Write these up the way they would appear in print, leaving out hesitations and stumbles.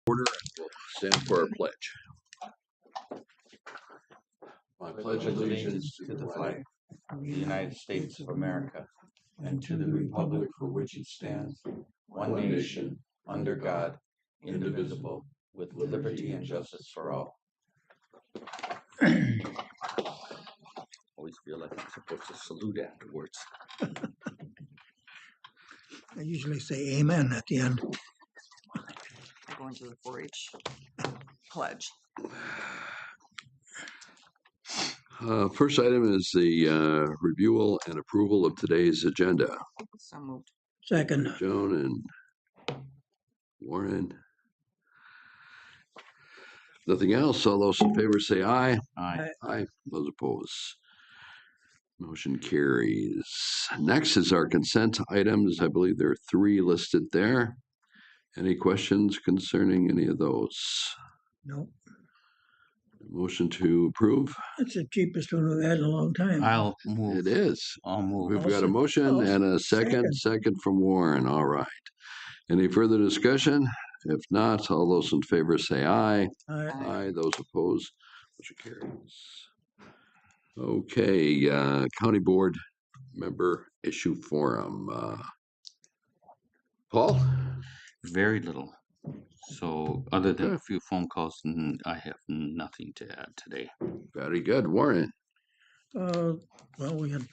Order and we'll stand for our pledge. I pledge allegiance to the flag of the United States of America and to the republic for which it stands, one nation, under God, indivisible, with liberty and justice for all. Always feel like I'm supposed to salute afterwards. I usually say amen at the end. Going to the 4-H pledge. First item is the review and approval of today's agenda. So moved. Second. Joan and Warren. Nothing else. All those in favor say aye. Aye. Aye. Those opposed. Motion carries. Next is our consent items. I believe there are 3 listed there. Any questions concerning any of those? No. Motion to approve? That's the cheapest one we've had in a long time. I'll move. It is. I'll move. We've got a motion and a second from Warren. All right. Any further discussion? If not, all those in favor say aye. Aye. Aye. Those opposed, motion carries. Okay, County Board Member Issue Forum. Paul? Very little. So other than a few phone calls, I have nothing to add today. Very good. Warren? Well, we had a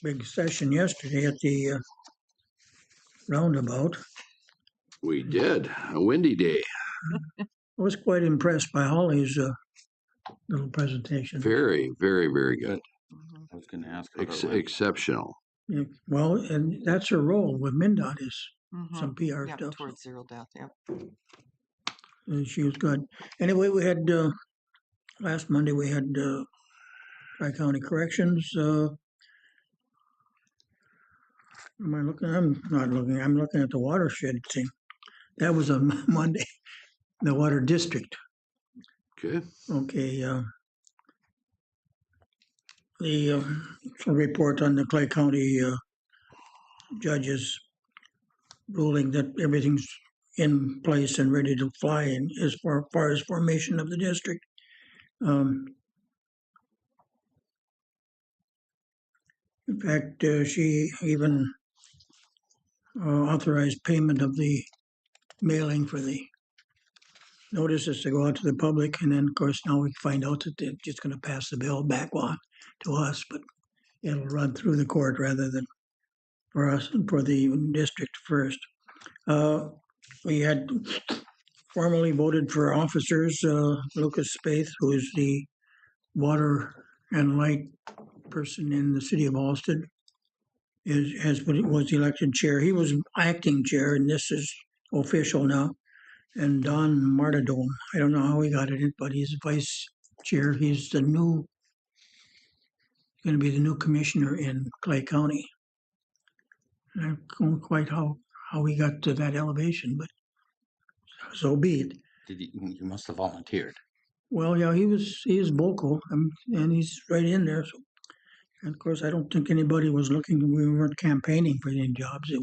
big session yesterday at the roundabout. We did. A windy day. I was quite impressed by Holly's little presentation. Very, very, very good. I was going to ask. Exceptional. Yeah, well, and that's her role with MnDOT is some PR Yep, stuff. towards zero death. Yep. And she was good. Anyway, we had last Monday we had Tri-County Corrections. Am I looking? I'm not looking. I'm looking at the watershed thing. That was on Monday. The Water District. Okay. Okay. The report on the Clay County judges ruling that everything's in place and ready to fly in as far as formation of the district. In fact, she even authorized payment of the mailing for the notices to go out to the public, and then of course now we find out that they're just going to pass the bill back on to us, but it'll run through the court rather than for us and for the district first. We had formally voted for officers. Lucas Spaeth, who is the water and light person in the city of Alston, was elected chair. He was acting chair, and this is official now. And Don Martadome, I don't know how he got it, but he's vice chair. He's going to be the new commissioner in Clay County. And I don't know quite how he got to that elevation, but so be it. You must have volunteered. Well, yeah, he is vocal, and he's right in there. So, and of course, I don't think anybody was looking. We weren't campaigning for any jobs. It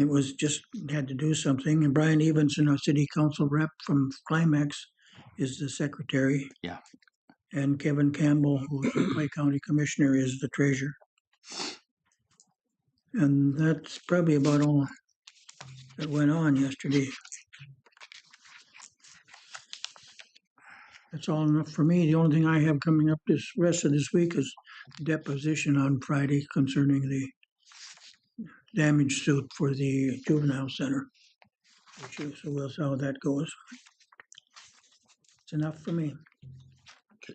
was just had to do something. And Brian Evenson, our city council rep from Climax, is the secretary. Yeah. And Kevin Campbell, who's the Clay County commissioner, is the treasurer. And that's probably about all that went on yesterday. That's all enough for me. The only thing I have coming up this rest of this week is deposition on Friday concerning the damage suit for the juvenile center. So we'll see how that goes. It's enough for me.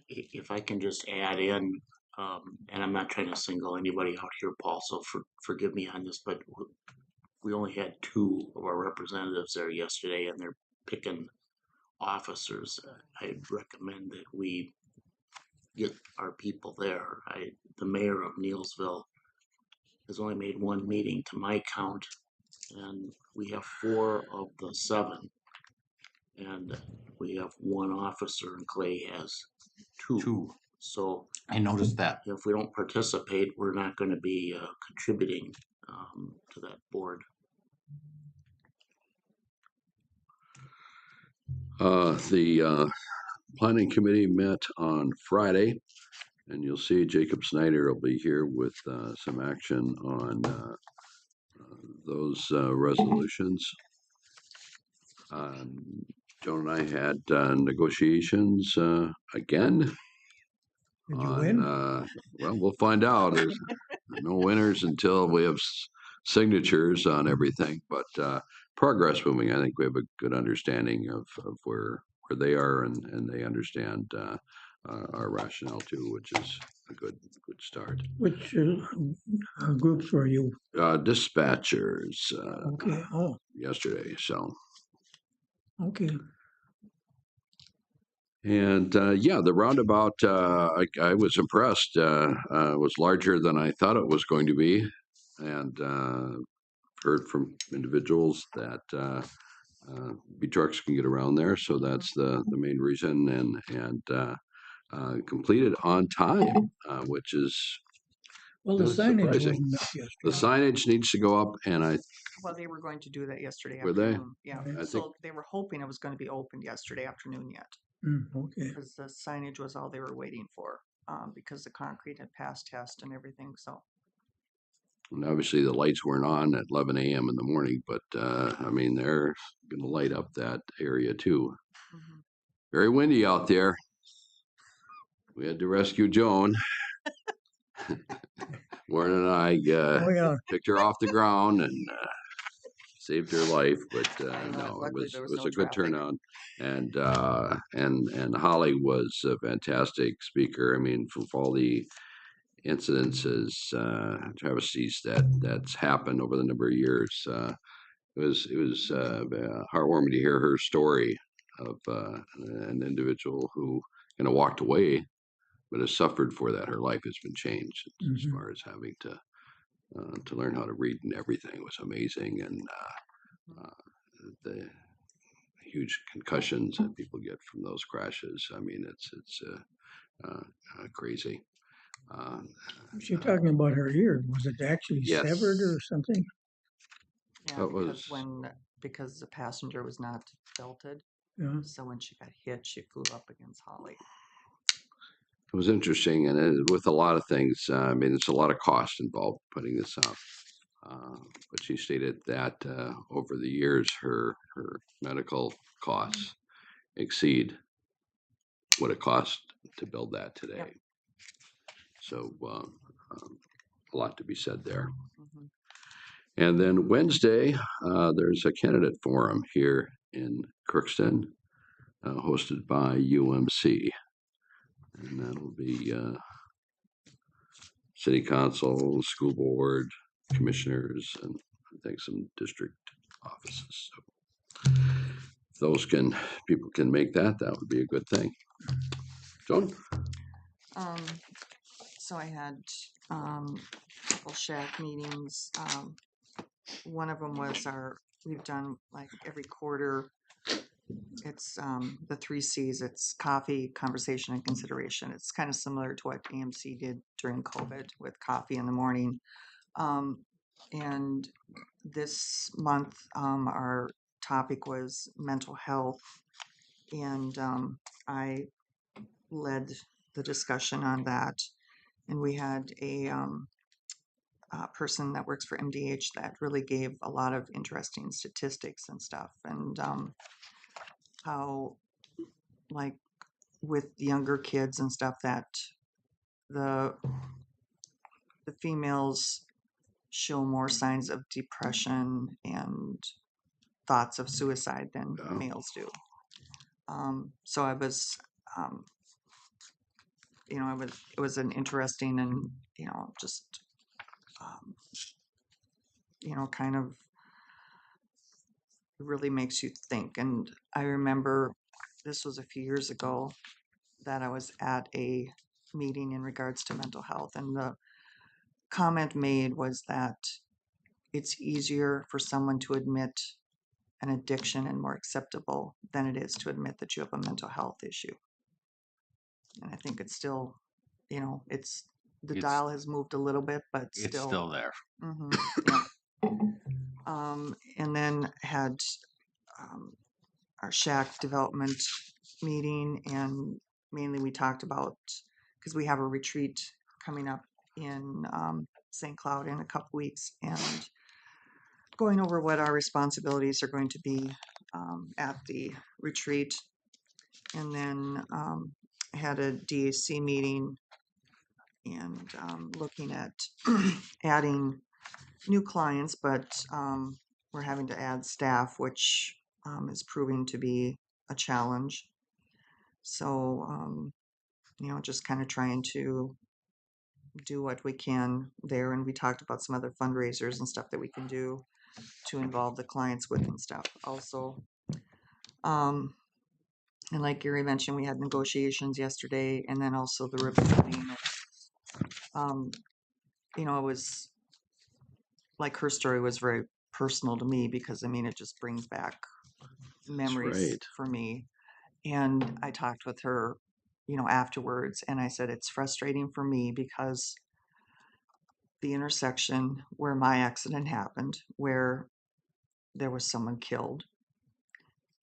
If I can just add in, and I'm not trying to single anybody out here, Paul, so forgive me on this, but we only had 2 of our representatives there yesterday, and they're picking officers. I'd recommend that we get our people there. The mayor of Neelsville has only made 1 meeting to my count, and we have 4 of the 7, and we have 1 officer, and Clay has 2. So I noticed that. if we don't participate, we're not going to be contributing to that board. The planning committee met on Friday, and you'll see Jacob Snyder will be here with some action on those resolutions. Joan and I had negotiations again. Did you win? Well, we'll find out. There's no winners until we have signatures on everything, but progress moving. I think we have a good understanding of where they are, and they understand our rationale too, which is a good start. Which groups were you? Dispatchers Okay. Oh, yesterday, so. okay. And yeah, the roundabout, I was impressed. Was larger than I thought it was going to be, and heard from individuals that B trucks can get around there, so that's the main reason. And completed on time, which is Well, the That's signage surprising. wasn't up the yesterday. signage needs to go up, and Well, they were going to do that yesterday Were they? afternoon. Yeah, Right. I think so they were hoping it was going to be opened yesterday afternoon yet, Okay. because the signage was all they were waiting for, because the concrete had passed test and everything, so. and obviously the lights weren't on at 11 a.m. in the morning, but I mean they're going to light up that area too. Mhm. Very windy out there. We had to rescue Joan. Warren and I Oh, yeah. picked her off the ground and saved her life. But I know, no, luckily there was was no a good traffic. turnout. And Holly was a fantastic speaker. I mean, from all the incidences, travesties that's happened over the number of years, it was heartwarming to hear her story of an individual who kind of walked away, but has suffered for that. Her life has been changed as Mhm. far as having to learn how to read and everything. It was amazing, and the huge concussions that people get from those crashes. I mean, it's crazy. She's talking about her ear. Was it actually Yes. severed or something? Yeah, That because was- because the passenger was not belted, Yeah. so when she got hit, she flew up against Holly. It was interesting, and with a lot of things, I mean, there's a lot of cost involved putting this up. But she stated that over the years, her medical costs exceed what it cost to build that today. Yep. So a lot to be said there. Mhm. And then Wednesday, there's a candidate forum here in Crookston, hosted by UMC, and that'll be city council, school board, commissioners, and I think some district offices. So if people can make that would be a good thing. Joan? So I had couple shack meetings. One of them was we've done like every quarter. It's the 3 C's. It's coffee, conversation, and consideration. It's kind of similar to what AMC did during COVID with coffee in the morning. And this month, our topic was mental health, and I led the discussion on that. And we had a person that works for MDH that really gave a lot of interesting statistics and stuff, and how, like, with younger kids and stuff, that the females show more signs of depression and thoughts of suicide than Yeah. males do. So I was, it was an interesting and, just, kind of really makes you think. And I remember this was a few years ago that I was at a meeting in regards to mental health, and the comment made was that it's easier for someone to admit an addiction and more acceptable than it is to admit that you have a mental health issue. And I think it's still, it's the dial has moved a little bit, but It's still there. Mhm, yeah. And then had our shack development meeting, and mainly we talked about, because we have a retreat coming up in St. Cloud in a couple weeks, and going over what our responsibilities are going to be at the retreat. And then had a DAC meeting and looking at adding new clients, but we're having to add staff, which is proving to be a challenge. So, just kind of trying to do what we can there. And we talked about some other fundraisers and stuff that we can do to involve the clients with and stuff also. And like Gary mentioned, we had negotiations yesterday, and then also the ribbon cutting. It was like her story was very personal to me because it just brings back memories right. for me. And I talked with her, afterwards, and I said it's frustrating for me because the intersection where my accident happened, where there was someone killed,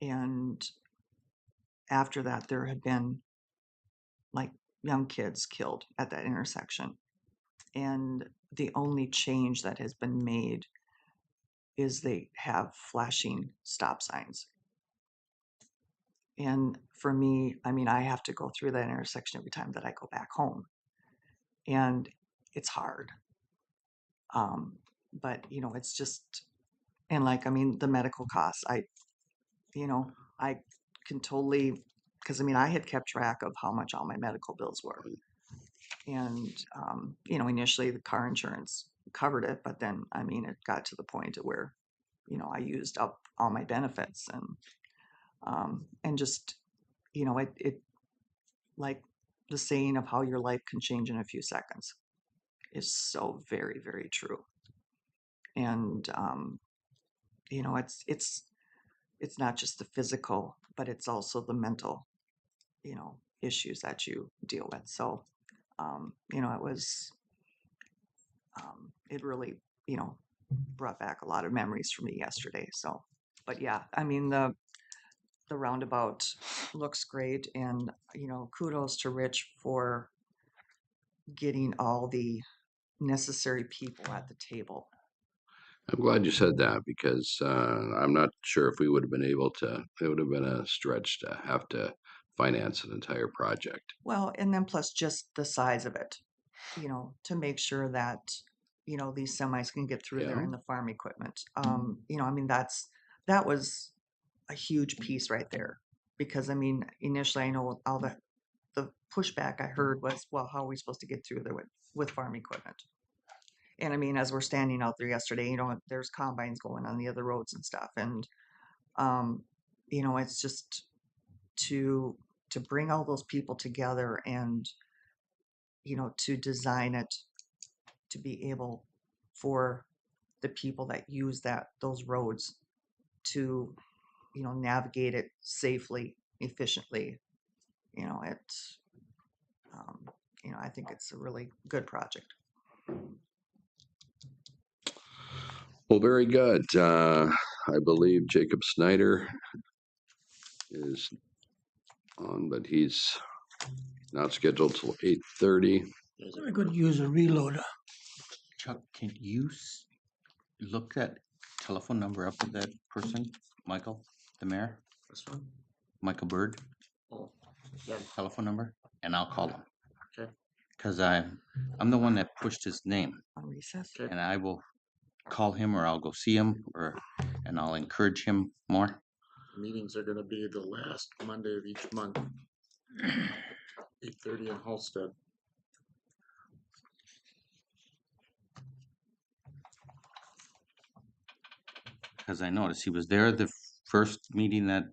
and after that there had been like young kids killed at that intersection, and the only change that has been made is they have flashing stop signs. And for me, I have to go through that intersection every time that I go back home, and it's hard. But it's just, and the medical costs, I can totally, because I had kept track of how much all my medical bills were. And, initially the car insurance covered it, but then, it got to the point of where, I used up all my benefits, and just, it like the saying of how your life can change in a few seconds is so very, very true. And, it's not just the physical, but it's also the mental, issues that you deal with. So, it was, it really, brought back a lot of memories for me yesterday. So, but yeah, the roundabout looks great, and kudos to Rich for getting all the necessary people at the table. I'm glad you said that because I'm not sure if we would have been able to. It would have been a stretch to have to finance an entire project. Well, and then plus just the size of it, to make sure that these semis can get through there, Yeah. and the farm equipment. That was a huge piece right there, because initially I know all the pushback I heard was, well, how are we supposed to get through there with farm equipment? And as we're standing out there yesterday, there's combines going on the other roads and stuff, and it's just to bring all those people together, and to design it to be able for the people that use those roads to navigate it safely, efficiently. It I think it's a really good project. Well, very good. I believe Jacob Snyder is on, but he's not scheduled till 8:30. I could use a reloader. Chuck, can you look that telephone number up of that person, Michael, the mayor, This one? Michael Bird, Oh, yeah, telephone number, and I'll call him. okay, Because I'm the one that pushed his name, On recess. okay. and I will call him, or I'll go see him, and I'll encourage him more. Meetings are gonna be the last Monday of each month, 8:30 in Halsted. Because I noticed he was there the first meeting that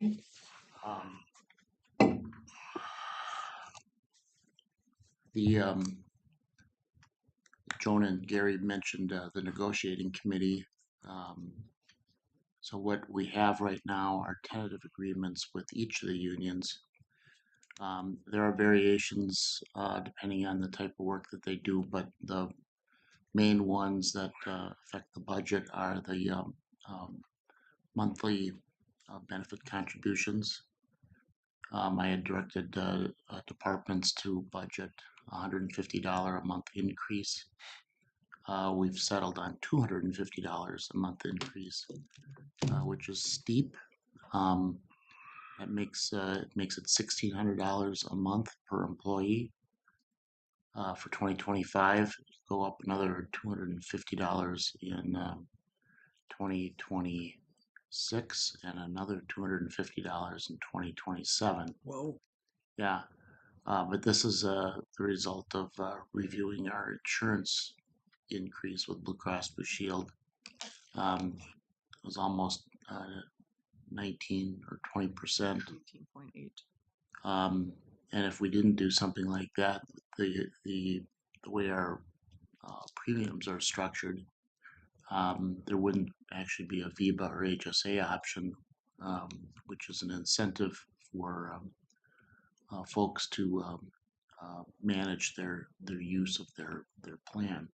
The Joan and Gary mentioned the negotiating committee. So what we have right now are tentative agreements with each of the unions. There are variations depending on the type of work that they do, but the main ones that affect the budget are the monthly benefit contributions. I had directed departments to budget $150 a month increase. We've settled on $250 a month increase, which is steep. That makes it $1,600 a month per employee. For 2025, go up another $250 in 2026, and another $250 in 2027. Whoa. Yeah, but this is the result of reviewing our insurance increase with Blue Cross Blue Shield. It was almost 19 or 20%. 18.8. And if we didn't do something like that, the way our premiums are structured, there wouldn't actually be a VIBA or HSA option, which is an incentive for folks to manage their use of their plan.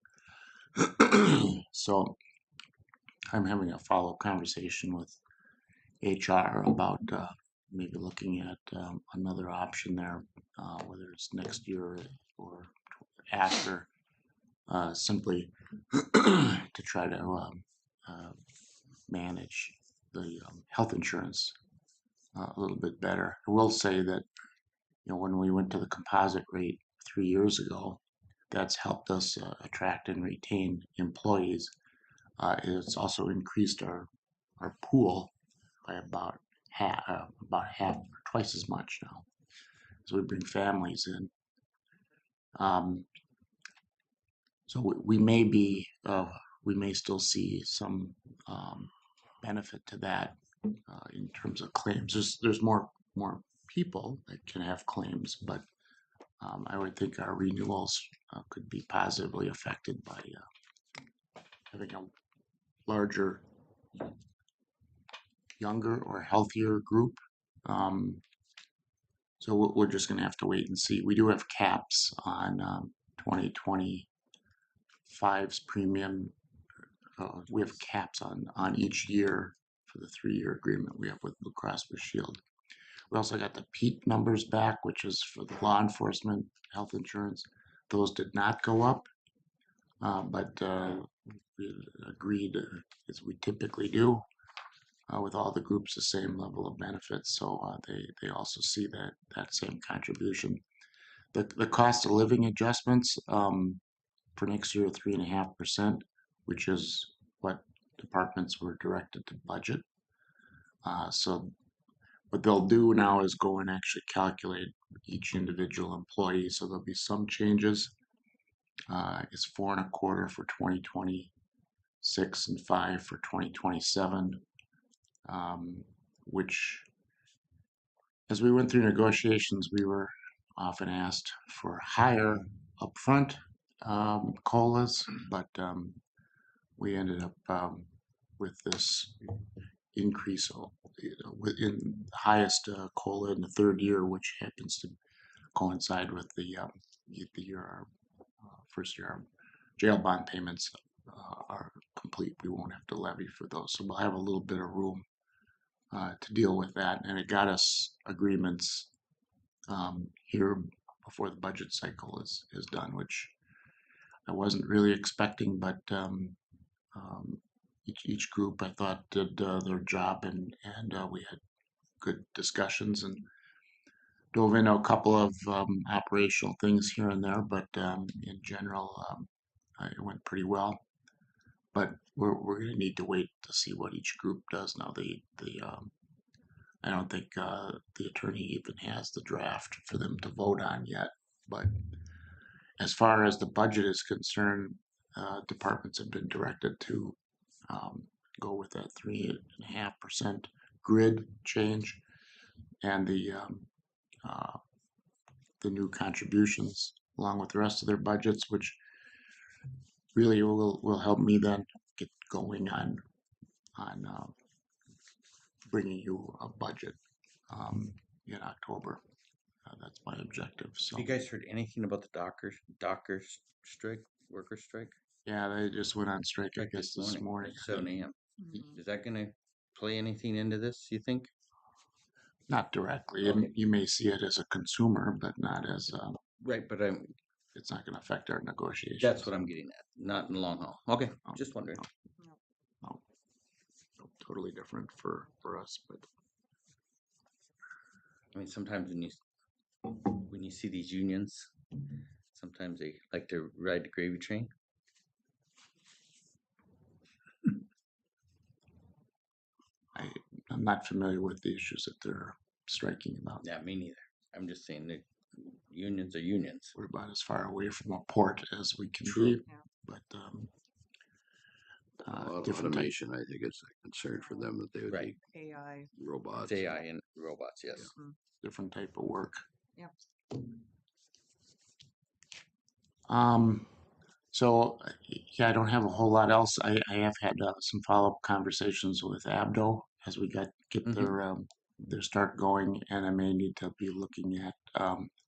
So I'm having a follow-up conversation with HR about maybe looking at another option there, whether it's next year or after, simply to try to manage the health insurance a little bit better. I will say that, when we went to the composite rate 3 years ago, that's helped us attract and retain employees. It's also increased our pool by about half, or twice as much now. So we bring families in. So we may still see some benefit to that in terms of claims. There's more people that can have claims, but I would think our renewals could be positively affected by having a larger, younger, or healthier group. So we're just going to have to wait and see. We do have caps on 2025's premium. We have caps on each year for the 3-year agreement we have with Blue Cross Blue Shield. We also got the peak numbers back, which is for the law enforcement health insurance. Those did not go up, but we agreed, as we typically do, with all the groups, the same level of benefits. So they also see that same contribution. The cost of living adjustments for next year, 3.5%, which is what departments were directed to budget. So what they'll do now is go and actually calculate each individual employee. So there'll be some changes. It's 4.25% for 2026 and 5% for 2027, which, as we went through negotiations, we were often asked for higher upfront COLAs, but we ended up with this increase within the highest COLA in the 3rd year, which happens to coincide with the year our first year our jail bond payments are complete. We won't have to levy for those, so we'll have a little bit of room to deal with that, and it got us agreements here before the budget cycle is done, which I wasn't really expecting, but each group, I thought, did their job, and we had good discussions and dove into a couple of operational things here and there, but in general, it went pretty well. But we're going to need to wait to see what each group does now. I don't think the attorney even has the draft for them to vote on yet. But as far as the budget is concerned, departments have been directed to go with that 3.5% grid change. and the new contributions along with the rest of their budgets, which really will help me then get going on bringing you a budget in October. That's my objective. So Have you guys heard anything about the dockers strike, worker strike? yeah, they just went on strike, I Strike guess, this morning. 7 a.m. Mhm. Is that gonna play anything into this, you think? Not directly. Okay. You may see it as a consumer, but not as Right, but it's not going to affect our negotiations. that's what I'm getting at, not in the long haul. Okay, Oh, just wondering. no, totally different for us, but I mean, sometimes when you see these unions, sometimes they like to ride the gravy train. I'm not familiar with the issues that they're striking about. Yeah, me neither. I'm just saying that unions are unions. We're about as far away from a port as we can True. be, but Different automation, I think it's a concern for them that they would Right. be AI. robots. It's AI and robots, yes. different type of work. Yep. So yeah, I don't have a whole lot else. I have had some follow-up conversations with Abdo as we get their start going, and I may need to be looking at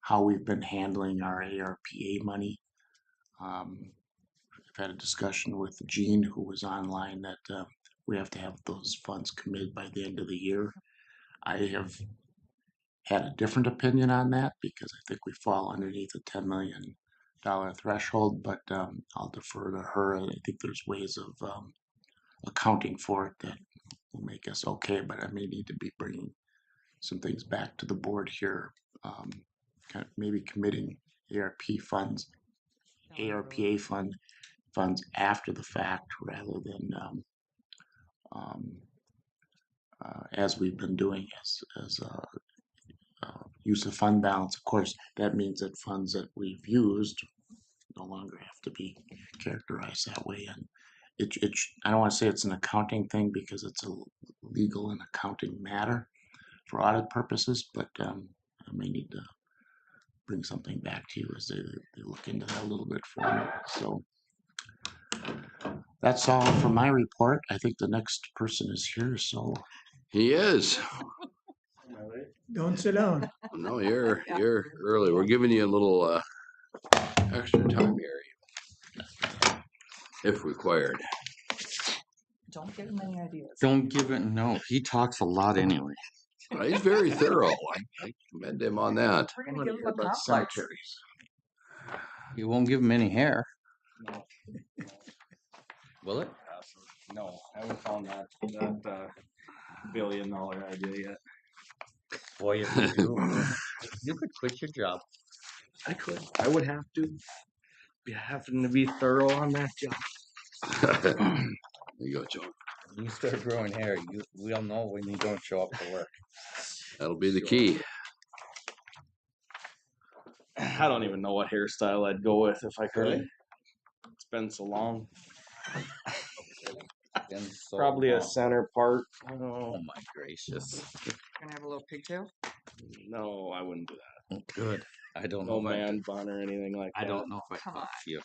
how we've been handling our ARPA money. I've had a discussion with Gene, who was online, that we have to have those funds committed by the end of the year. I have had a different opinion on that because I think we fall underneath the $10 million threshold, but I'll defer to her. I think there's ways of accounting for it that will make us okay, but I may need to be bringing some things back to the board here, kind of maybe committing ARPA funds after the fact rather than as we've been doing as use of fund balance. Of course, that means that funds that we've used no longer have to be characterized that way. And I don't want to say it's an accounting thing because it's a legal and accounting matter for audit purposes, but I may need to bring something back to you as they look into that a little bit for me. So that's all for my report. I think the next person is here, so He is. Don't sit down. No, you're early. We're giving you a little extra time here, if required. Don't give him any ideas. Don't give it, no, he talks a lot anyway. He's very thorough. I commend him on that. We're gonna give him a about complex. cemeteries. You won't give him any hair, No, will it? no, I haven't found that billion-dollar idea yet. Boy, if you do, you could quit your job. I could. I would have to. Be having to be thorough on that job. There you go, Joe. When you start growing hair, we'll know when you don't show up for work. That'll be the key. I don't even know what hairstyle I'd go with if I could. Really? It's been so long. Been so Probably a long. center part. Oh my gracious. Gonna have a little pigtail. No, I wouldn't do that. Good. I don't No know if man bun or anything like I that. don't know if I Come talked to you.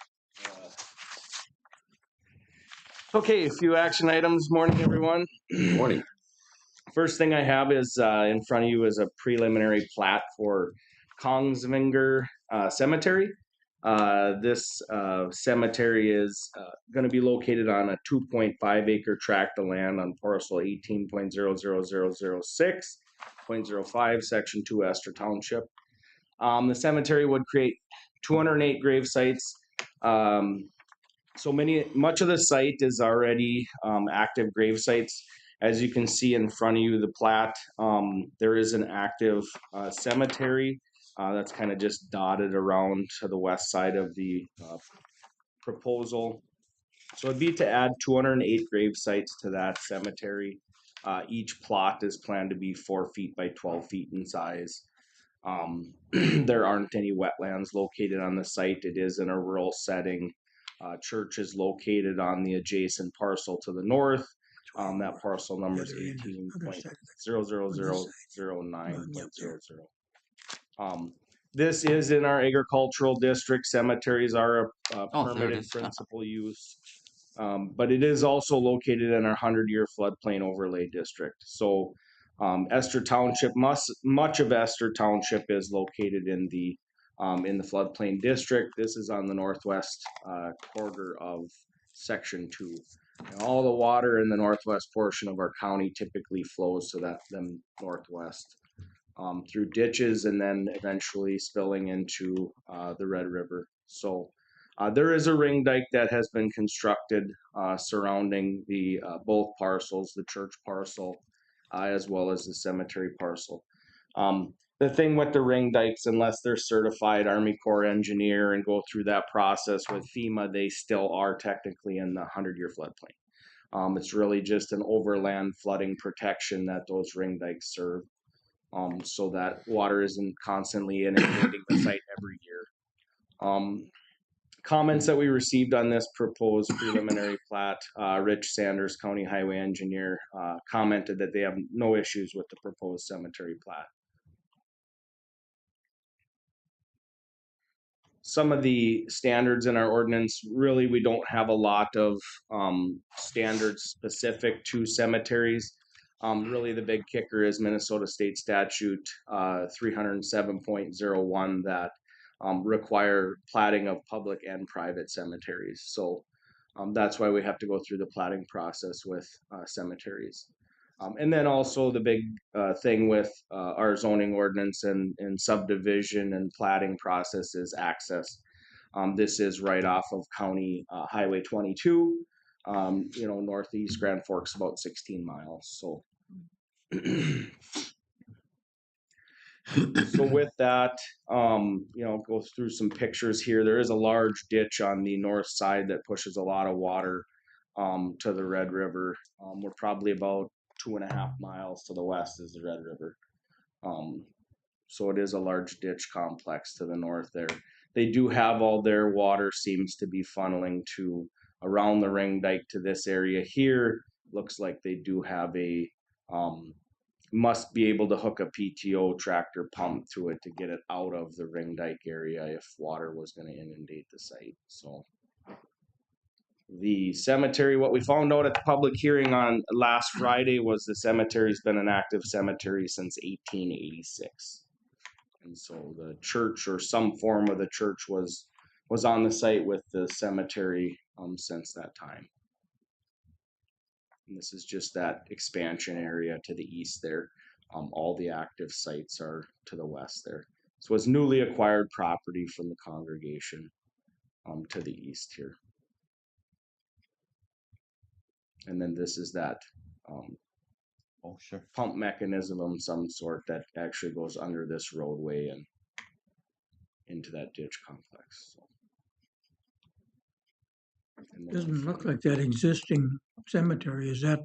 Okay, a few action items. Morning, everyone. Morning. First thing I have is in front of you is a preliminary plat for Kongsvinger Cemetery. This cemetery is going to be located on a 2.5 acre tract of land on parcel 18.00006.05, section 2, Esther Township. The cemetery would create 208 grave sites. Much of the site is already active grave sites. As you can see in front of you, the plat, there is an active cemetery that's kind of just dotted around to the west side of the proposal. So it'd be to add 208 grave sites to that cemetery. Each plot is planned to be 4 feet by 12 feet in size. There aren't any wetlands located on the site. It is in a rural setting. Church is located on the adjacent parcel to the north. That parcel number is Other end, other side of the- 18.00009.00. This is in our agricultural district. Cemeteries are a There it permitted is. principal use. But it is also located in our 100-year floodplain overlay district. So Esther Township, much of Esther Township is located in the floodplain district. This is on the northwest quarter of Section 2. And all the water in the northwest portion of our county typically flows to that northwest through ditches and then eventually spilling into the Red River. So there is a ring dike that has been constructed surrounding the both parcels, the church parcel as well as the cemetery parcel. The thing with the ring dikes, unless they're certified Army Corps engineer and go through that process with FEMA, they still are technically in the 100-year floodplain. It's really just an overland flooding protection that those ring dikes serve, so that water isn't constantly inundating the site every year. Comments that we received on this proposed preliminary plat, Rich Sanders, County Highway Engineer, commented that they have no issues with the proposed cemetery plat. Some of the standards in our ordinance, really, we don't have a lot of standards specific to cemeteries. Really, the big kicker is Minnesota State Statute 307.01 that require platting of public and private cemeteries. So that's why we have to go through the platting process with cemeteries. And then also the big thing with our zoning ordinance and subdivision and platting process is access. This is right off of County Highway 22, northeast Grand Forks, about 16 miles. So, so with that, go through some pictures here. There is a large ditch on the north side that pushes a lot of water to the Red River. We're probably about 2.5 miles to the west is the Red River. So it is a large ditch complex to the north there. They do have all their water seems to be funneling to around the ring dike to this area here. Looks like they do have a must be able to hook a PTO tractor pump to it to get it out of the ring dike area if water was going to inundate the site. So the cemetery, what we found out at the public hearing on last Friday was the cemetery's been an active cemetery since 1886. And so the church or some form of the church was on the site with the cemetery since that time. And this is just that expansion area to the east there. All the active sites are to the west there. So it's newly acquired property from the congregation to the east here. And then this is that pump mechanism of some sort that actually goes under this roadway and into that ditch complex. So. Doesn't look like that existing cemetery is that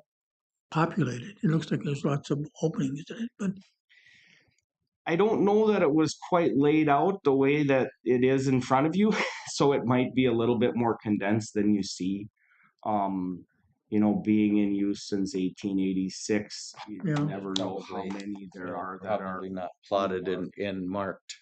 populated. It looks like there's lots of openings in it, but I don't know that it was quite laid out the way that it is in front of you, so it might be a little bit more condensed than you see. Being in use since 1886, you never know how many there are that are not plotted and marked.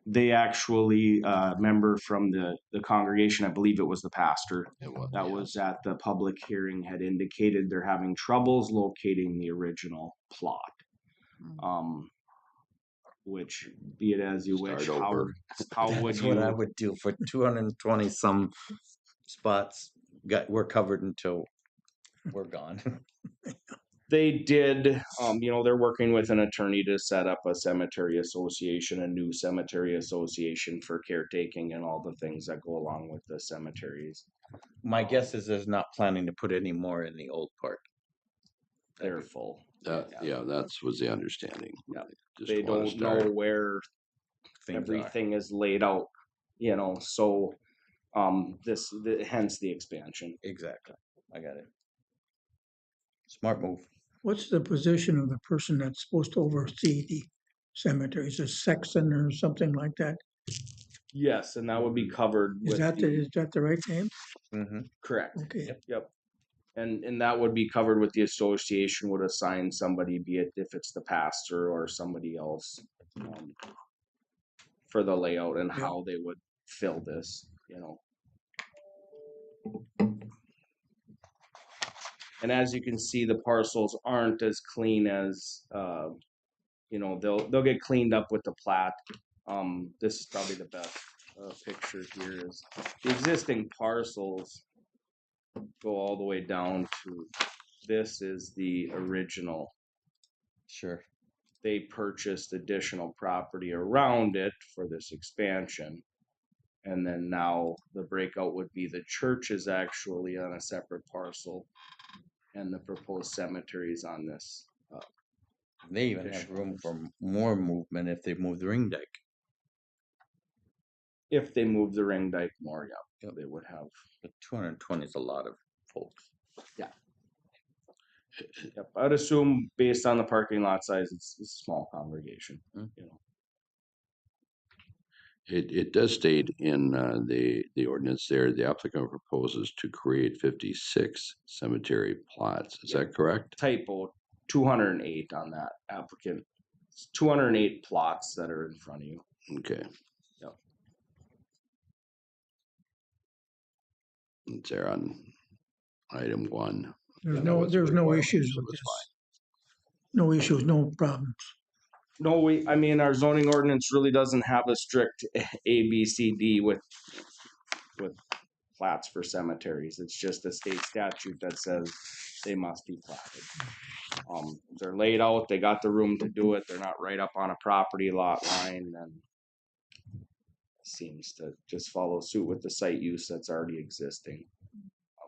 They actually, member from the congregation, I believe it was the pastor that was at the public hearing, had indicated they're having troubles locating the original plot. Which, be it as you wish, how would That's you? what I would do for 220 some spots. We're covered until we're gone. They did, they're working with an attorney to set up a cemetery association, a new cemetery association for caretaking and all the things that go along with the cemeteries. My guess is there's not planning to put any more in the old part. They're full. That was the understanding. Yeah. They don't know where everything is laid out, so hence the expansion. Exactly. I got it. Smart move. what's the position of the person that's supposed to oversee the cemetery? Is it sexton or something like that? Yes, and that would be covered Is with that the right name? Mm-hmm. correct. Okay. Yep. And that would be covered with the association would assign somebody, be it if it's the pastor or somebody else, for the layout and how they would fill this, you know. And as you can see, the parcels aren't as clean as, you know, they'll get cleaned up with the plat. This is probably the best picture here is the existing parcels go all the way down to, this is the original. Sure. They purchased additional property around it for this expansion. And then now the breakout would be the church is actually on a separate parcel and the proposed cemetery is on this. They even have room for more movement if they move the ring dike. If they move the ring dike more, yeah, they would have. But 220 is a lot of folks. Yeah. Yep. I'd assume based on the parking lot size, it's a small congregation, you know. It does state in the ordinance there, the applicant proposes to create 56 cemetery plots. Is that correct? Typo, 208 on that applicant. It's 208 plots that are in front of you. Okay. Yep. It's there on item 1. There's Yeah, no, that's there's no required, issues so with it's this. No issues, no problems. No, I mean, our zoning ordinance really doesn't have a strict A, B, C, D with plats for cemeteries. It's just a state statute that says they must be platted. They're laid out, they got the room to do it, they're not right up on a property lot line, then seems to just follow suit with the site use that's already existing.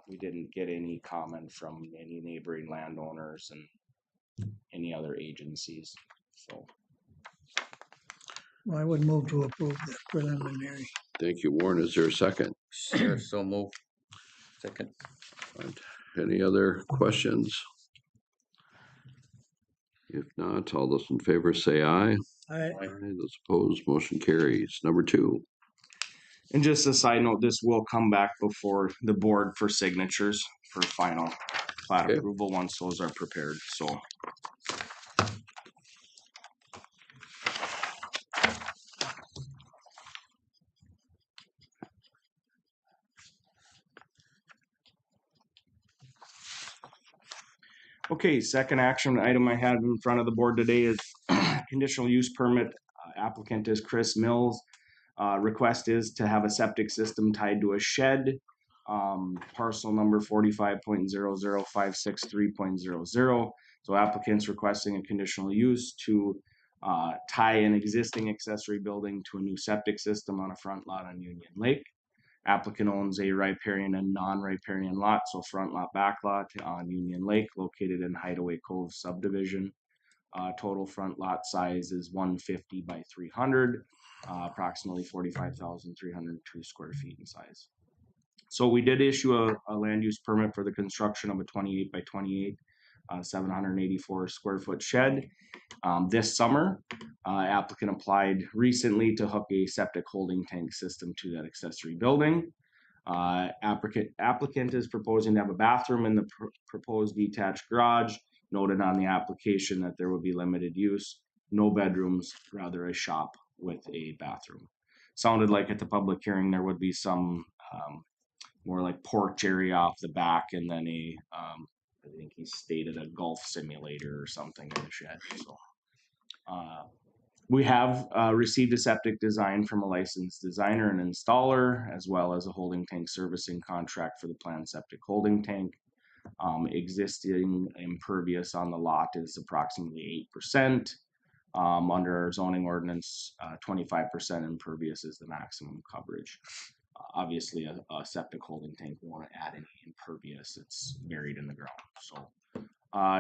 We didn't get any comment from any neighboring landowners and any other agencies, so. Well, I would move to approve the preliminary. Thank you, Warren. Is there a second? Sure, so move. Second. Right. Any other questions? If not, all those in favor say aye. Aye. Aye. Those opposed, motion carries. Number 2. And just a side note, this will come back before the board for signatures for final plat Okay. approval once those are prepared, so. Okay, second action item I have in front of the board today is conditional use permit. Applicant is Chris Mills. Request is to have a septic system tied to a shed. Parcel number 45.00563.00. So applicant's requesting a conditional use to tie an existing accessory building to a new septic system on a front lot on Union Lake. Applicant owns a riparian and non-riparian lot, so front lot, back lot on Union Lake, located in Hideaway Cove subdivision. Total front lot size is 150 by 300, approximately 45,302 square feet in size. So we did issue a land use permit for the construction of a 28 by 28, 784 square foot shed. This summer, applicant applied recently to hook a septic holding tank system to that accessory building. Applicant is proposing to have a bathroom in the proposed detached garage. Noted on the application that there will be limited use, no bedrooms, rather a shop with a bathroom. Sounded like at the public hearing there would be some more like porch area off the back, and then I think he stated a golf simulator or something in the shed. So we have received a septic design from a licensed designer and installer, as well as a holding tank servicing contract for the planned septic holding tank. Existing impervious on the lot is approximately 8%. Under our zoning ordinance, 25% impervious is the maximum coverage. Obviously, a septic holding tank won't add any impervious. It's buried in the ground. So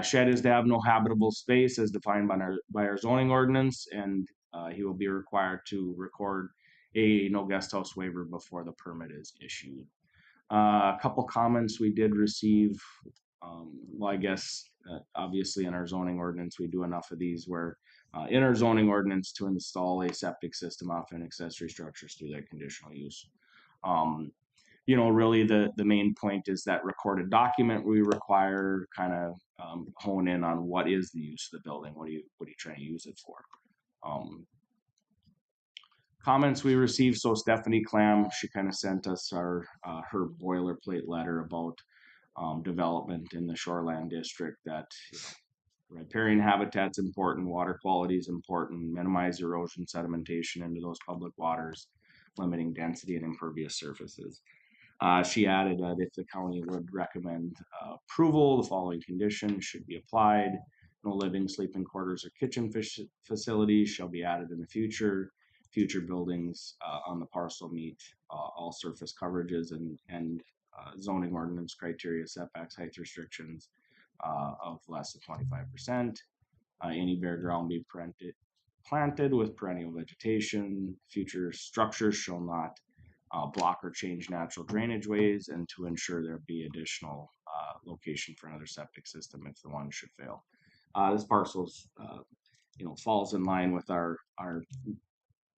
shed is to have no habitable space as defined by our zoning ordinance, and he will be required to record a no guest house waiver before the permit is issued. A couple comments we did receive. Well, I guess obviously in our zoning ordinance we do enough of these where in our zoning ordinance to install a septic system off an accessory structures through that conditional use. really the main point is that recorded document we require, kind of hone in on what is the use of the building, what are you trying to use it for. Comments we received, so Stephanie Clam, she kind of sent us her boilerplate letter about development in the shoreland district, that riparian habitat's important, water quality is important, minimize erosion sedimentation into those public waters, limiting density and impervious surfaces. She added that if the county would recommend approval, the following conditions should be applied. No living, sleeping quarters, or kitchen facilities shall be added in the future. Future buildings on the parcel meet all surface coverages and zoning ordinance criteria, setbacks, height restrictions of less than 25%. Any bare ground be planted with perennial vegetation. Future structures shall not block or change natural drainage ways, and to ensure there be additional location for another septic system if the one should fail. This parcel falls in line with our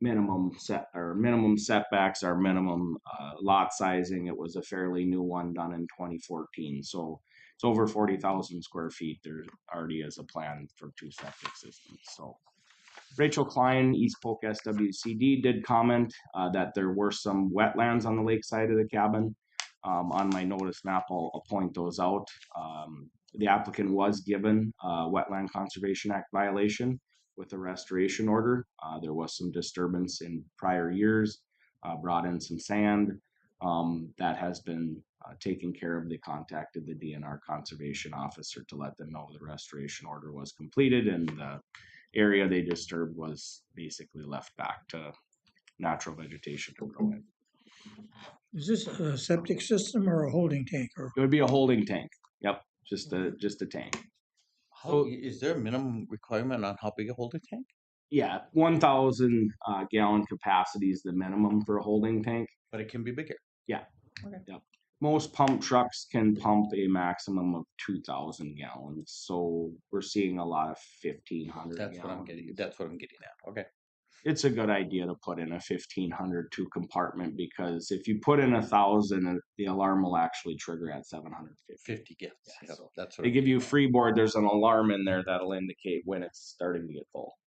minimum setbacks, our minimum lot sizing. It was a fairly new one done in 2014, so it's over 40,000 square feet. There already is a plan for 2 septic systems. So Rachel Klein, East Polk SWCD, did comment that there were some wetlands on the lake side of the cabin. On my notice map, I'll point those out. The applicant was given a Wetland Conservation Act violation with a restoration order. There was some disturbance in prior years, brought in some sand. That has been taken care of. They contacted the DNR conservation officer to let them know the restoration order was completed, and the area they disturbed was basically left back to natural vegetation to grow in. Is this a septic system or a holding tank? Or It would be a holding tank. Yep, just a tank. Is there a minimum requirement on how big a holding tank? Yeah, 1,000 gallon capacity is the minimum for a holding tank. But it can be bigger. Yeah. Okay. Yep. Most pump trucks can pump a maximum of 2,000 gallons. So we're seeing a lot of 1,500. That's what I'm getting. That's what I'm getting at. Okay. It's a good idea to put in a 1,500 2 compartment, because if you put in 1,000, the alarm will actually trigger at 750. 50 gifts. Yeah, Yep, so that's what they give you freeboard. There's an alarm in there that'll indicate when it's starting to get full.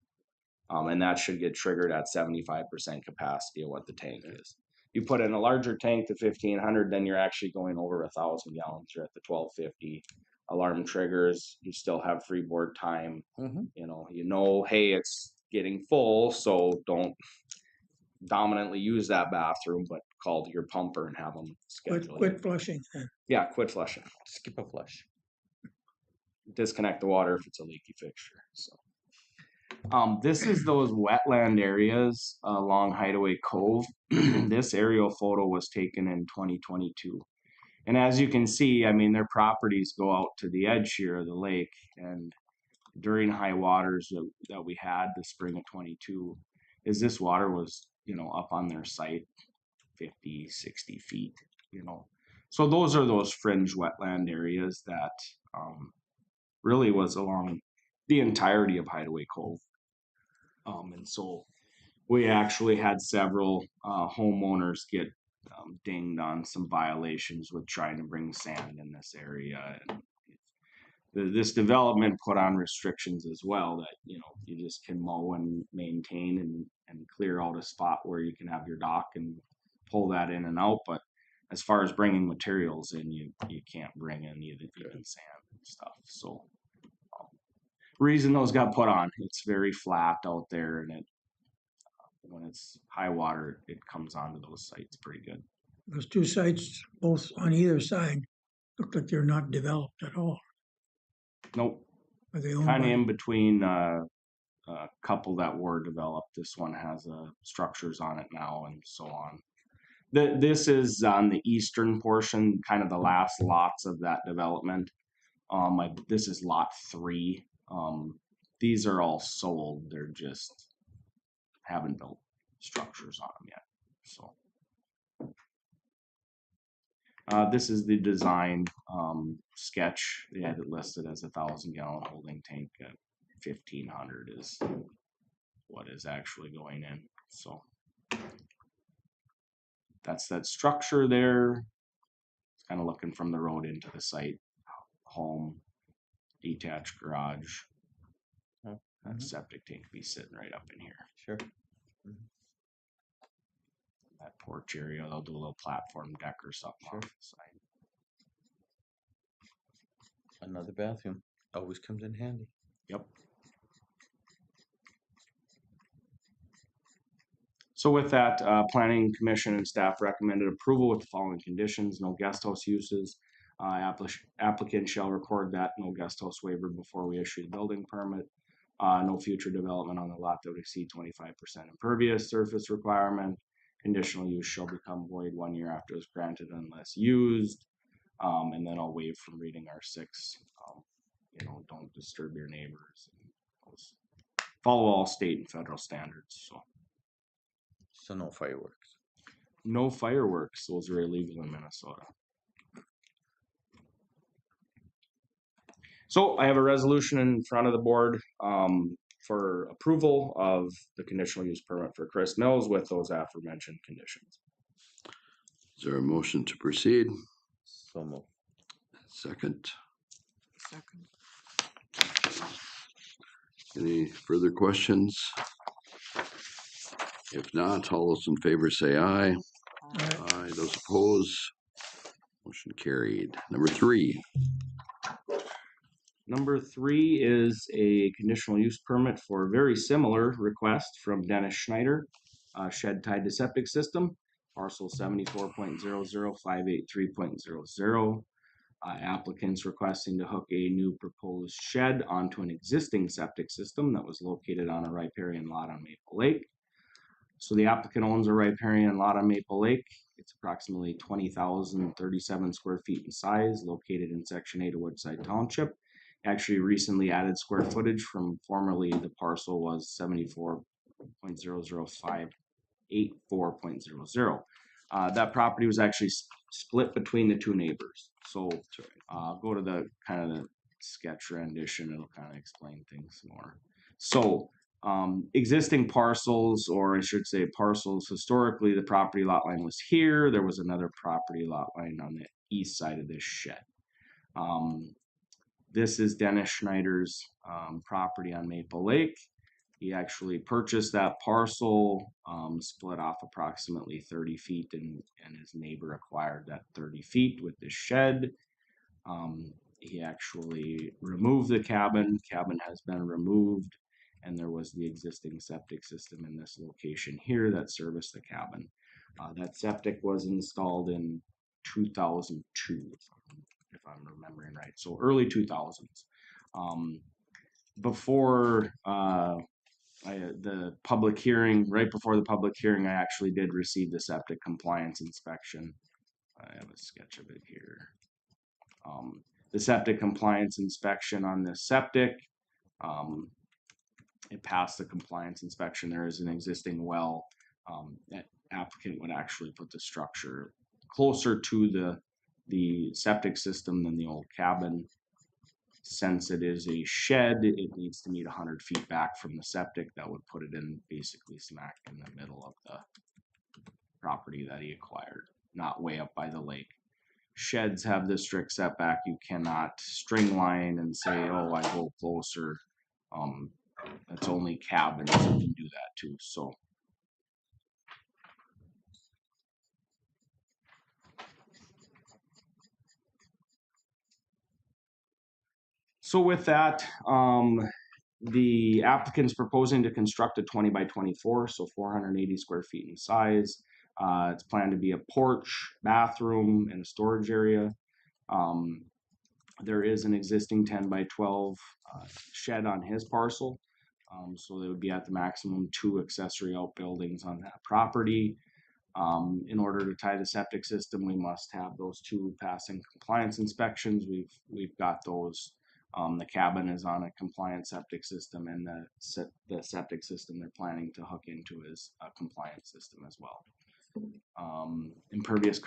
And that should get triggered at 75% capacity of what the tank is. You put in a larger tank to 1,500, then you're actually going over 1,000 gallons. You're at the 1,250. Alarm triggers. You still have freeboard time. Mm-hmm. Hey, it's getting full, so don't dominantly use that bathroom, but call to your pumper and have them schedule quit flushing then. Yeah, quit flushing. Skip a flush. Disconnect the water if it's a leaky fixture. So. This is those wetland areas along Hideaway Cove. This aerial photo was taken in 2022. And as you can see, their properties go out to the edge here of the lake. And during high waters that we had the spring of 22, this water was, up on their site 50, 60 feet, So those are those fringe wetland areas that really was along the entirety of Hideaway Cove. And so we actually had several homeowners get dinged on some violations with trying to bring sand in this area. And this development put on restrictions as well, that you just can mow and maintain and clear out a spot where you can have your dock and pull that in and out. But as far as bringing materials in, you can't bring in even sand and stuff. So reason those got put on, it's very flat out there, and when it's high water, it comes onto those sites pretty good. Those 2 sites, both on either side, look like they're not developed at all. Nope. Are they owned Kind of by? in between a couple that were developed. This one has structures on it now and so on. This is on the eastern portion, kind of the last lots of that development. This is lot 3. These are all sold. They're just haven't built structures on them yet. So this is the design sketch. They had it listed as 1,000 gallon holding tank. 1,500 is what is actually going in. So that's that structure there. kind of looking from the road into the site, home, detached garage. Oh, That mhm. septic tank be sitting right up in here. Sure. That porch area, they'll do a little platform deck or something Sure. off the side. Another bathroom always comes in handy. Yep. So with that, Planning Commission and staff recommended approval with the following conditions: no guest house uses. Applicant shall record that no guest house waiver before we issue the building permit. No future development on the lot that would exceed 25% impervious surface requirement. Conditional use shall become void 1 year after it's granted unless used. And then I'll waive from reading R6. Don't disturb your neighbors. And follow all state and federal standards. So no fireworks. No fireworks. Those are illegal in Minnesota. So I have a resolution in front of the board for approval of the conditional use permit for Chris Mills with those aforementioned conditions. Is there a motion to proceed? So move. Second. Second. Any further questions? If not, all those in favor say aye. Aye. Those opposed? Motion carried. Number 3. Number 3 is a conditional use permit for a very similar request from Dennis Schneider, shed tied to septic system, parcel 74.00583.00. Applicants requesting to hook a new proposed shed onto an existing septic system that was located on a riparian lot on Maple Lake. So the applicant owns a riparian lot on Maple Lake. It's approximately 20,037 square feet in size, located in Section 8 of Woodside Township. Actually recently added square footage from formerly the parcel was 74.00584.00. That property was actually split between the two neighbors. So go to the kind of the sketch rendition. It'll kind of explain things more. So existing parcels, or I should say parcels, historically the property lot line was here. There was another property lot line on the east side of this shed. This is Dennis Schneider's property on Maple Lake. He actually purchased that parcel, split off approximately 30 feet, and his neighbor acquired that 30 feet with this shed. He actually removed the cabin. Cabin has been removed, and there was the existing septic system in this location here that serviced the cabin. That septic was installed in 2002, if I'm remembering right. So early 2000s. Before the public hearing, right before the public hearing, I actually did receive the septic compliance inspection. I have a sketch of it here. The septic compliance inspection on the septic, it passed the compliance inspection. There is an existing well. That applicant would actually put the structure closer to the septic system than the old cabin. Since it is a shed, it needs to meet 100 feet back from the septic. That would put it in basically smack in the middle of the property that he acquired, not way up by the lake. Sheds have this strict setback. You cannot string line and say, oh, I go closer. It's only cabins that can do that too. So with that, the applicant's proposing to construct a 20 by 24, so 480 square feet in size. It's planned to be a porch, bathroom, and a storage area. There is an existing 10 by 12 shed on his parcel. So they would be at the maximum 2 accessory outbuildings on that property. In order to tie the septic system, we must have those 2 passing compliance inspections. We've got those. The cabin is on a compliant septic system, and the septic system they're planning to hook into is a compliant system as well. Impervious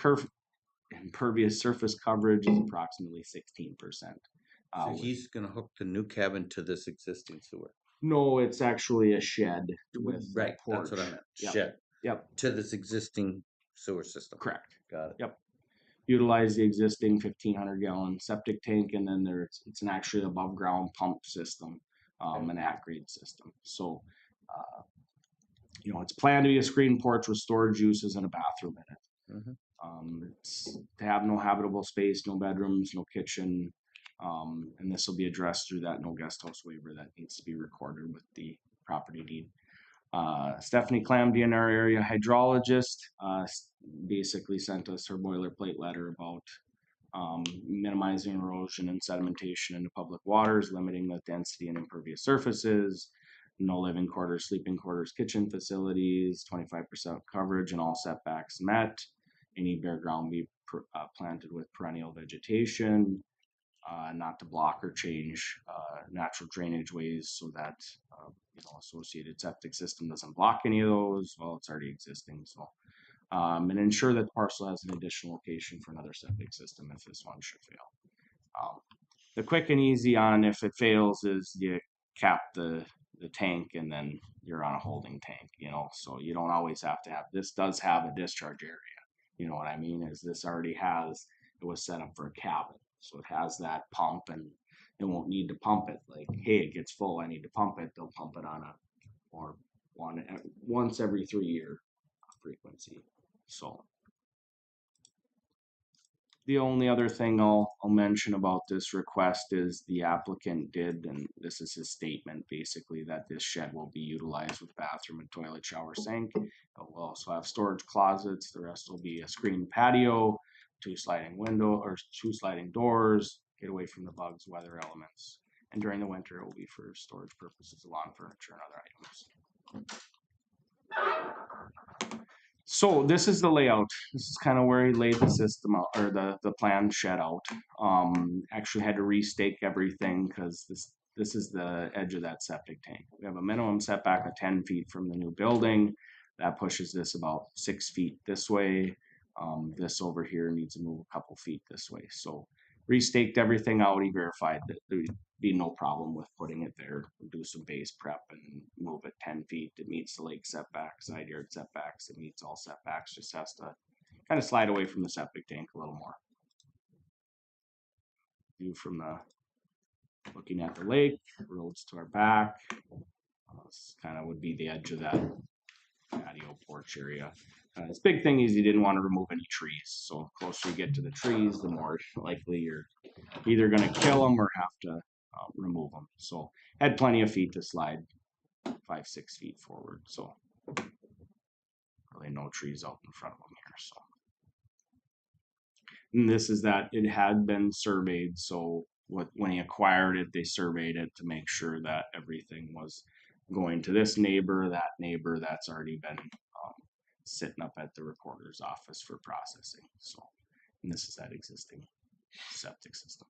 surface coverage is approximately 16%. So he's going to hook the new cabin to this existing sewer. No, it's actually a shed with Right, a porch. that's what I meant. Yep. Shed. Yep. To this existing sewer system. Correct. Got it. Yep. utilize the existing 1,500 gallon septic tank, and then it's an actually above ground pump system, an at-grade system. So, it's planned to be a screen porch with storage uses and a bathroom in it. It's to have no habitable space, no bedrooms, no kitchen, and this will be addressed through that no guest house waiver that needs to be recorded with the property deed. Stephanie Clamdy, in our area hydrologist, basically sent us her boilerplate letter about minimizing erosion and sedimentation into public waters, limiting the density and impervious surfaces, no living quarters, sleeping quarters, kitchen facilities, 25% coverage and all setbacks met. Any bare ground be planted with perennial vegetation, not to block or change natural drainage ways so that associated septic system doesn't block any of those. Well, it's already existing. So, and ensure that the parcel has an additional location for another septic system if this one should fail. The quick and easy on if it fails is you cap the tank and then you're on a holding tank, so you don't always have to have, this does have a discharge area. You know what I mean? Is this already it was set up for a cabin. So it has that pump and it won't need to pump it. Like, hey, it gets full, I need to pump it. They'll pump it on once every 3 year frequency. So the only other thing I'll mention about this request is the applicant did, and this is his statement basically, that this shed will be utilized with bathroom and toilet, shower, sink. It will also have storage closets. The rest will be a screened patio, 2 sliding doors, get away from the bugs, weather elements. And during the winter, it will be for storage purposes, lawn furniture and other items. So this is the layout. This is kind of where he laid the system out, or the plan shed out. Actually had to restake everything because this is the edge of that septic tank. We have a minimum setback of 10 feet from the new building. That pushes this about 6 feet this way. This over here needs to move a couple feet this way. So restaked everything out. He verified that there would be no problem with putting it there. We'll do some base prep and move it 10 feet. It meets the lake setbacks, side yard setbacks. It meets all setbacks. Just has to kind of slide away from the septic tank a little more. View from looking at the lake, roads to our back. This kind of would be the edge of that patio porch area. This big thing is you didn't want to remove any trees. So the closer you get to the trees, the more likely you're either going to kill them or have to remove them. So had plenty of feet to slide 5-6 feet forward. So really no trees out in front of them here. So, and this is that it had been surveyed. So when he acquired it, they surveyed it to make sure that everything was going to this neighbor, that neighbor. That's already been sitting up at the recorder's office for processing. So, and this is that existing septic system.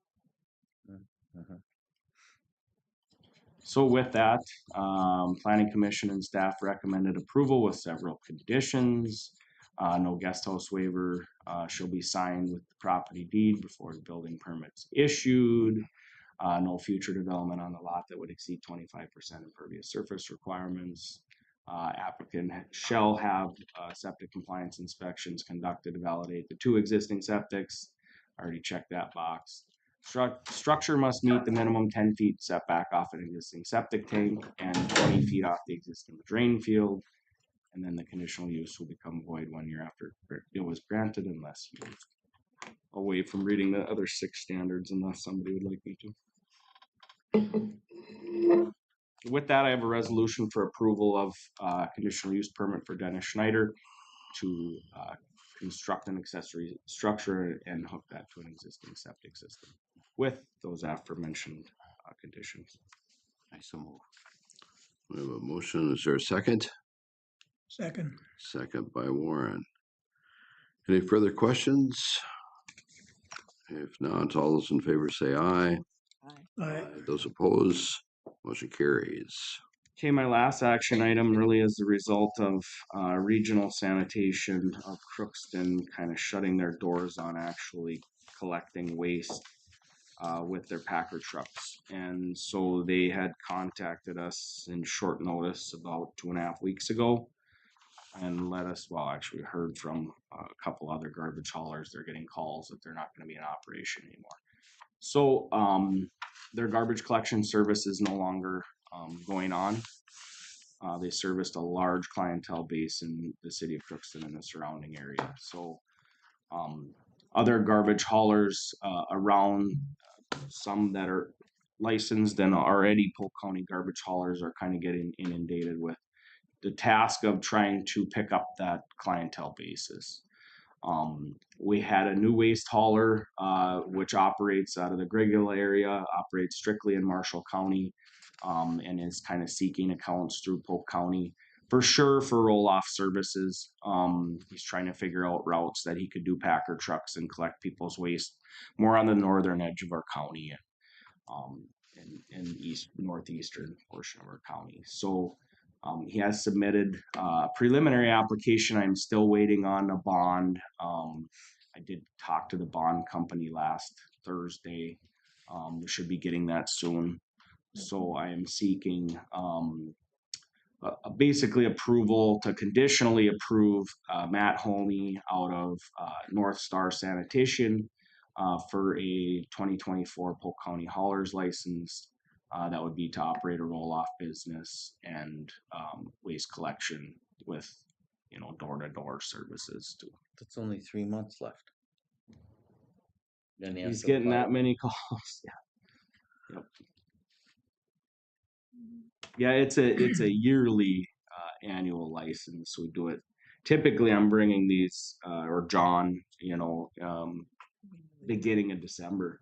So with that, Planning Commission and staff recommended approval with several conditions. No guest house waiver shall be signed with the property deed before the building permit's issued. No future development on the lot that would exceed 25% impervious surface requirements. Applicant shall have septic compliance inspections conducted to validate the 2 existing septics. I already checked that box. Structure must meet the minimum 10 feet setback off an existing septic tank and 20 feet off the existing drain field. And then the conditional use will become void 1 year after it was granted unless used. Away from reading the other 6 standards unless somebody would like me to. With that, I have a resolution for approval of conditional use permit for Dennis Schneider to construct an accessory structure and hook that to an existing septic system with those aforementioned conditions. I so move. We have a motion. Is there a second? Second. Second by Warren. Any further questions? If not, all those in favor say aye. Aye. Those opposed, motion carries. Okay, my last action item really is the result of regional sanitation of Crookston kind of shutting their doors on actually collecting waste with their Packer trucks. And so they had contacted us in short notice about 2.5 weeks ago. and actually heard from a couple other garbage haulers. They're getting calls that they're not going to be in operation anymore. So their garbage collection service is no longer going on. They serviced a large clientele base in the city of Crookston and the surrounding area. So other garbage haulers around, some that are licensed and already Polk County garbage haulers, are kind of getting inundated with the task of trying to pick up that clientele basis. We had a new waste hauler, which operates out of the Griggle area, operates strictly in Marshall County, and is kind of seeking accounts through Polk County. For sure, for roll-off services, he's trying to figure out routes that he could do Packer trucks and collect people's waste more on the northern edge of our county, in northeastern portion of our county. So he has submitted a preliminary application. I'm still waiting on a bond. I did talk to the bond company last Thursday. We should be getting that soon. So I am seeking basically approval to conditionally approve Matt Holme out of North Star Sanitation for a 2024 Polk County haulers license. That would be to operate a roll-off business and waste collection with, door-to-door services too. That's only 3 months left. Then he has He's to getting apply. that many calls. Yeah. Yep. Yeah, it's a yearly annual license. We do it. Typically, I'm bringing these, or John, beginning of December,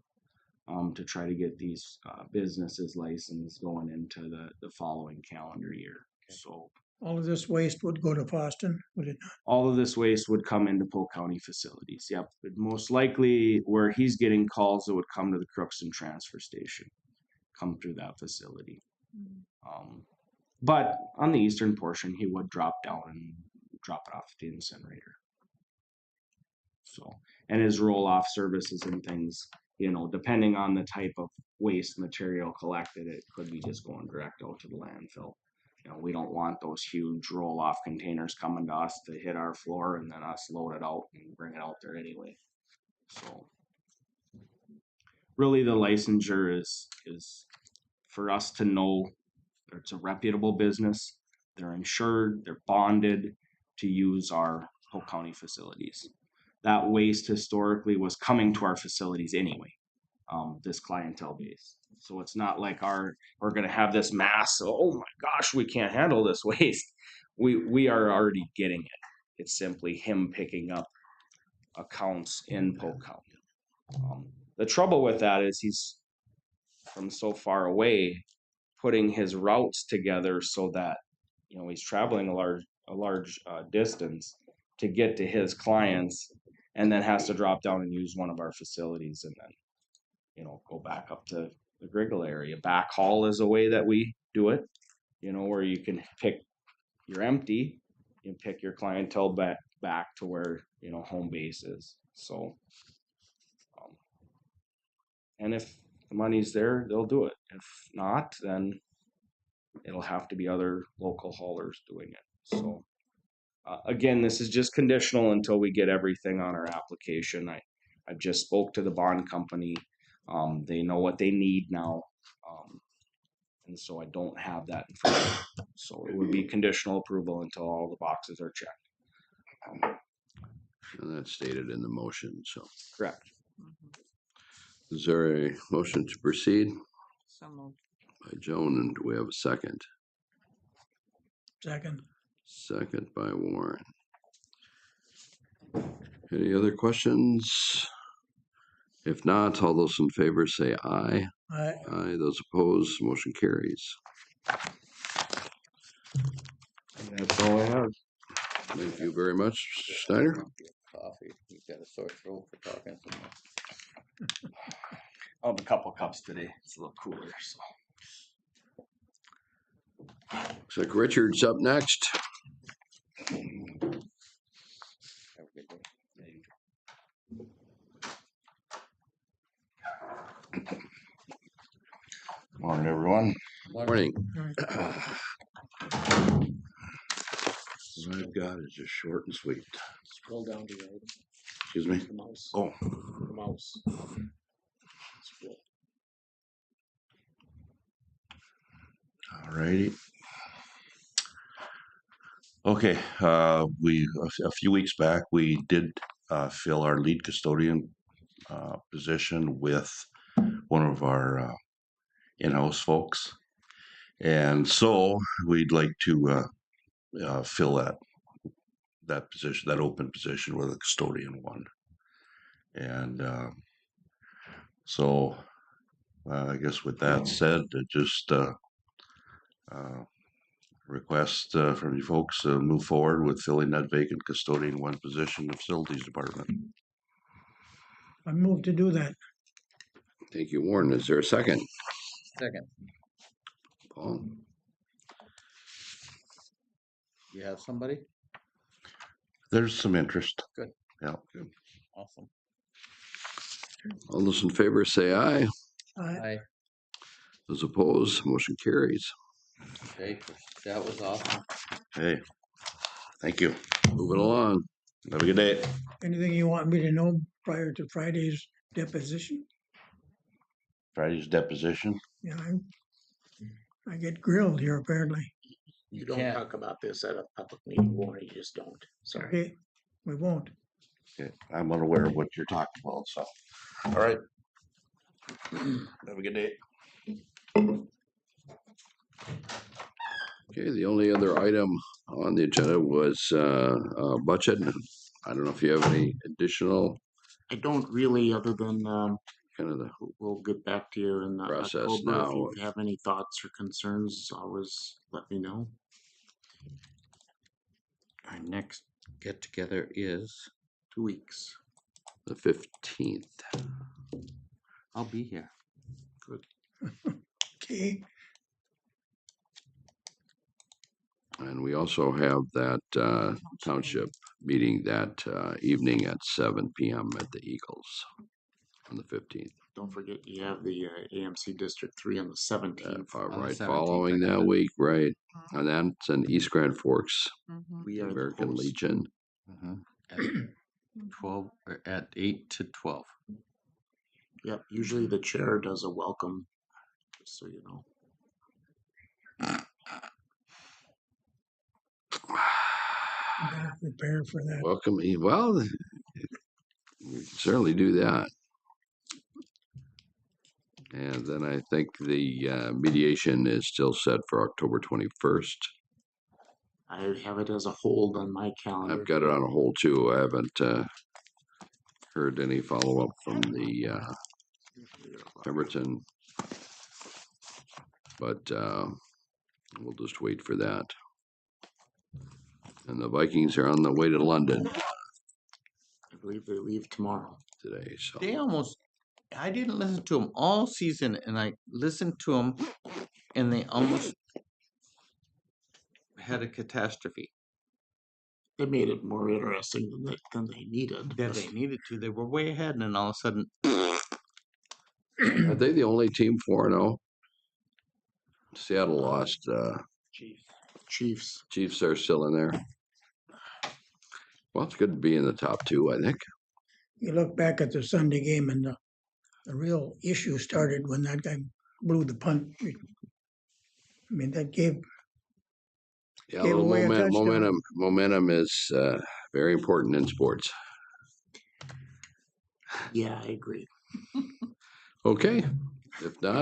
to try to get these businesses licensed going into the following calendar year. So All of this waste would go to Boston, would it not? all of this waste would come into Polk County facilities. Yep, but most likely where he's getting calls, it would come to the Crookston transfer station, come through that facility. But on the eastern portion, he would drop down and drop it off at the incinerator. So, and his roll-off services and things, depending on the type of waste material collected, it could be just going direct out to the landfill. We don't want those huge roll-off containers coming to us to hit our floor and then us load it out and bring it out there anyway. So really the licensure is for us to know it's a reputable business, they're insured, they're bonded to use our Polk County facilities. That waste historically was coming to our facilities anyway, this clientele base. So it's not like we're going to have this mass, oh my gosh, we can't handle this waste. We are already getting it. It's simply him picking up accounts in Polk County. The trouble with that is he's from so far away, putting his routes together so that he's traveling a large distance to get to his clients, and then has to drop down and use one of our facilities, and then go back up to the Griggle area. Backhaul is a way that we do it, where you can you're empty, you can pick your clientele back to where home base is. So and if the money's there, they'll do it. If not, then it'll have to be other local haulers doing it. So again, this is just conditional until we get everything on our application. I just spoke to the bond company. They know what they need now. And so I don't have that in front of me. So it would be conditional approval until all the boxes are checked. And that's stated in the motion, so. Correct. Is there a motion to proceed? So moved. By Joan, and do we have a second? Second. Second by Warren. Any other questions? If not, all those in favor say aye. Aye. Aye. Those opposed, motion carries. And that's all I have. Thank you very much, Mr. Snyder. Coffee. You've got a sore throat for talking so much. I'll have a couple cups today. It's a little cooler, so. Looks like Richard's up next. Have a good day. Morning, everyone. Morning. I've got is just short and sweet. Scroll down to the item, Excuse me? the mouse. Oh, The mouse. Scroll. All righty. Okay, a few weeks back, we did fill our lead custodian position with one of our in-house folks. And so we'd like to fill that position, that open position with a custodian one. And so I guess with that said, just request from you folks to move forward with filling that vacant custodian one position in the facilities department. I move to do that. thank you, Warren. Is there a second? Second, Paul? you have somebody? There's some interest. Good. Yeah. Awesome. All those in favor say aye. Aye. Those opposed, motion carries. Okay, that was awesome. Hey, thank you. Moving along. Have a good day. Anything you want me to know prior to Friday's deposition? Friday's deposition. Yeah, I get grilled here apparently. You don't can't. talk about this at a public meeting, Warren, you just don't. Sorry. Okay, we won't. Okay, I'm unaware of what you're talking about, so. All right. Have a good day. Okay, the only other item on the agenda was budget. I don't know if you have any additional I don't really, other than, kind of the we'll get back to you in Process October. now. If you have any thoughts or concerns, always let me know. Our next get together is, 2 weeks. the 15th. I'll be here. Okay, And we also have that township meeting that evening at 7 p.m. at the Eagles on the 15th. Don't forget, you have the AMC District 3 on the 17th. On the Right, 17th, following I got that it. week, right? And that's in East Grand Forks, Mhm. We are the American host. Legion. At 12 or at 8 to 12. Yep, usually the chair does a welcome, just so you know. I gotta prepare for that. Welcome. Well, we can certainly do that. And then I think the mediation is still set for October 21st. I have it as a hold on my calendar. I've got it on a hold too. I haven't heard any follow-up from the Pemberton, but we'll just wait for that. And the Vikings are on the way to London I believe they leave tomorrow. today. So They almost, I didn't listen to them all season, and I listened to them, and they almost had a catastrophe They made it more interesting than they needed. that they needed to. They were way ahead, and then all of a sudden, are they the only team 4-0? Seattle lost. Chiefs. Chiefs are still in there. Well, it's good to be in the top two, I think. You look back at the Sunday game and the real issue started when that guy blew the punt. I mean, that gave Yeah, a Gave little away a touchdown. momentum is very important in sports. Yeah, I agree. Okay, if not.